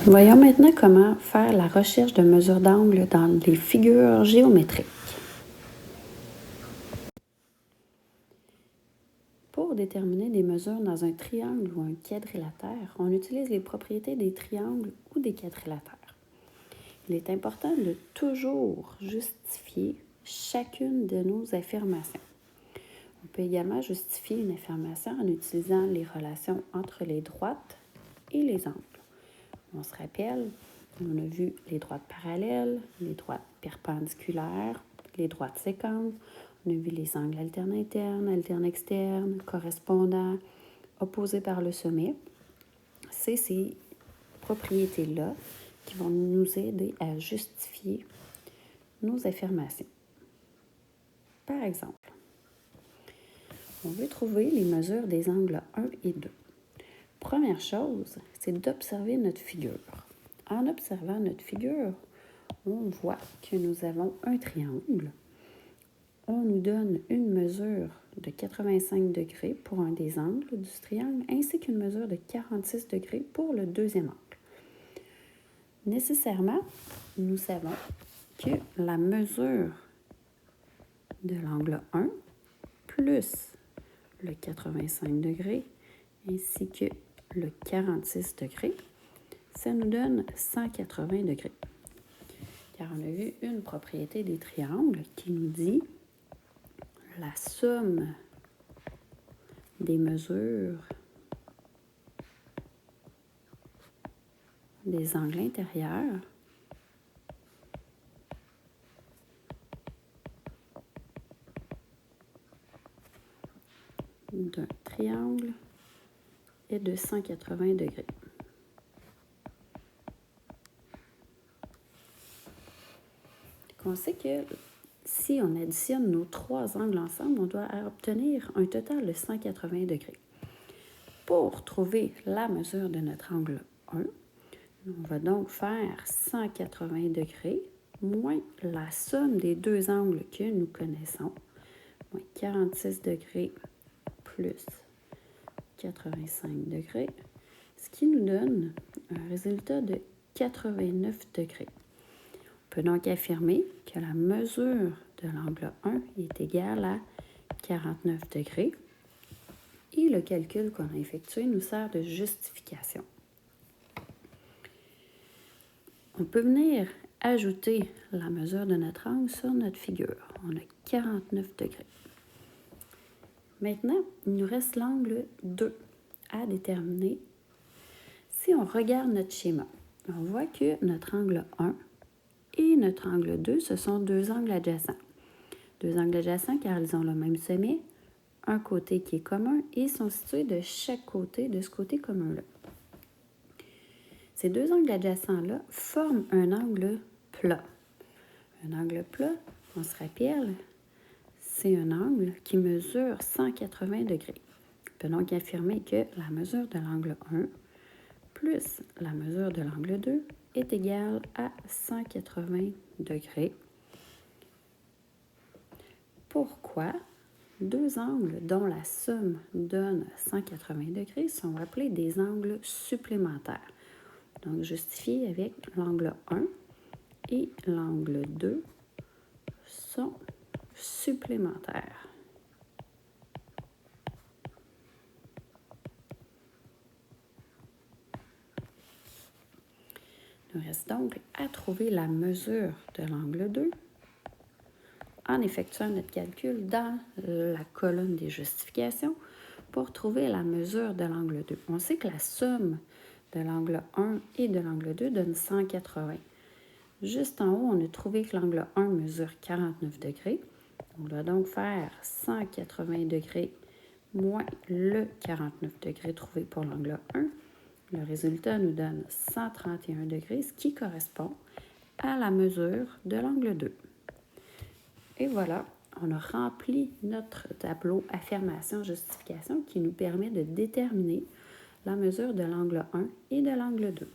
Voyons maintenant comment faire la recherche de mesures d'angle dans les figures géométriques. Pour déterminer des mesures dans un triangle ou un quadrilatère, on utilise les propriétés des triangles ou des quadrilatères. Il est important de toujours justifier chacune de nos affirmations. On peut également justifier une affirmation en utilisant les relations entre les droites et les angles. On se rappelle, on a vu les droites parallèles, les droites perpendiculaires, les droites séquentes. On a vu les angles alternes internes, alternes externes, correspondants, opposés par le sommet. C'est ces propriétés-là qui vont nous aider à justifier nos affirmations. Par exemple, on veut trouver les mesures des angles 1 et 2. Première chose, c'est d'observer notre figure. En observant notre figure, on voit que nous avons un triangle. On nous donne une mesure de 85 degrés pour un des angles du triangle, ainsi qu'une mesure de 46 degrés pour le deuxième angle. Nécessairement, nous savons que la mesure de l'angle 1 plus le 85 degrés ainsi que le 46 degrés, ça nous donne 180 degrés. Car on a vu une propriété des triangles qui nous dit la somme des mesures des angles intérieurs d'un triangle est de 180 degrés. On sait que si on additionne nos trois angles ensemble, on doit obtenir un total de 180 degrés. Pour trouver la mesure de notre angle 1, on va donc faire 180 degrés moins la somme des deux angles que nous connaissons, moins 46 degrés plus 85 degrés, ce qui nous donne un résultat de 89 degrés. On peut donc affirmer que la mesure de l'angle 1 est égale à 49 degrés et le calcul qu'on a effectué nous sert de justification. On peut venir ajouter la mesure de notre angle sur notre figure. On a 49 degrés. Maintenant, il nous reste l'angle 2 à déterminer. Si on regarde notre schéma, on voit que notre angle 1 et notre angle 2, ce sont deux angles adjacents. Deux angles adjacents car ils ont le même sommet, un côté qui est commun et sont situés de chaque côté de ce côté commun-là. Ces deux angles adjacents-là forment un angle plat. Un angle plat, on se rappelle, c'est un angle qui mesure 180 degrés. On peut donc affirmer que la mesure de l'angle 1 plus la mesure de l'angle 2 est égale à 180 degrés. Pourquoi deux angles dont la somme donne 180 degrés sont appelés des angles supplémentaires? Donc, justifié avec l'angle 1 et l'angle 2 sont supplémentaires. Il nous reste donc à trouver la mesure de l'angle 2 en effectuant notre calcul dans la colonne des justifications pour trouver la mesure de l'angle 2. On sait que la somme de l'angle 1 et de l'angle 2 donne 180. Juste en haut, on a trouvé que l'angle 1 mesure 49 degrés. On doit donc faire 180 degrés moins le 49 degrés trouvé pour l'angle 1. Le résultat nous donne 131 degrés, ce qui correspond à la mesure de l'angle 2. Et voilà, on a rempli notre tableau affirmation-justification qui nous permet de déterminer la mesure de l'angle 1 et de l'angle 2.